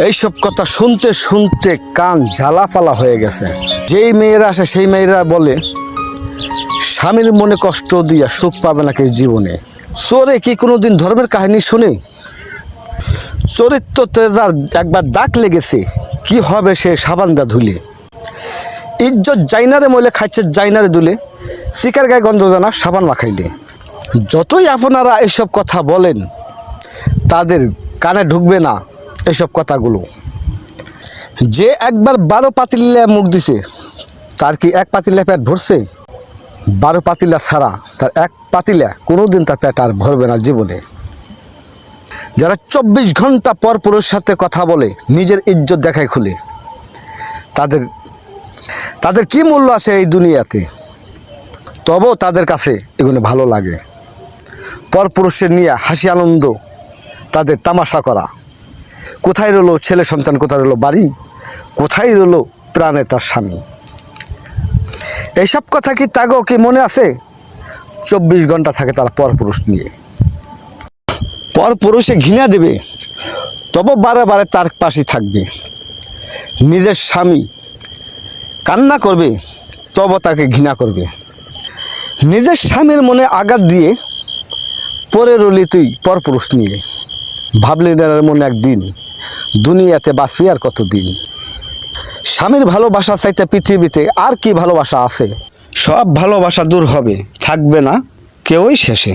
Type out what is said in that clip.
এইসব কথা শুনতে শুনতে কান ঝালাপালা হয়ে গেছে। যেই মেয়েরা আসে সেই মেয়েরা বলে স্বামীর মনে কষ্ট দিয়া সুখ পাবে নাকি জীবনে। চোরে কি কোনোদিন ধর্মের কাহিনী শুনে? চরিত্র তেজার একবার দাগ লেগেছে, কি হবে সে সাবান দা ধুলে। ইজ্জত জাইনারে মইলে খাইছে জাইনারে দুলে, শিকার গায়ে গন্ধ জানা সাবান মাখাইলে। যতই আপনারা এসব কথা বলেন তাদের কানে ঢুকবে না এসব কথাগুলো। যে একবার 12 পাতিলা মুখ দিছে তার কি এক পাতিলা পেট ভরছে? 12 পাতিলা ছাড়া তার এক পাতিলা কোনোদিন তার পেট আর ভরবে না জীবনে। যারা 24 ঘন্টা পর পুরুষের সাথে কথা বলে নিজের ইজ্জত দেখায় খুলে, তাদের কি মূল্য আছে এই দুনিয়াতে? তবেও তাদের কাছে এগুলো ভালো লাগে। পরপুরুষের নিয়ে হাসি আনন্দ তাদের তামাশা করা। কোথায় রইল ছেলে সন্তান, কোথায় রইল বাড়ি, কোথায় রইল প্রাণের তার স্বামী? এইসব কথা কি তাগো কি মনে আছে? 24 ঘন্টা থাকে তারা পরপুরুষ নিয়ে। পরপুরুষে ঘৃণা দেবে তবে বারে বারে তার পাশে থাকবে। নিজের স্বামী কান্না করবে তবে তাকে ঘৃণা করবে। নিজের স্বামীর মনে আঘাত দিয়ে পরে রলি তুই পরপুরুষ নিয়ে। ভাবলি না মনে একদিন দুনিয়াতে বাঁচবি আর কতদিন? স্বামীর ভালোবাসা চাইতে পৃথিবীতে আর কি ভালোবাসা আছে? সব ভালোবাসা দূর হবে, থাকবে না কেউই শেষে।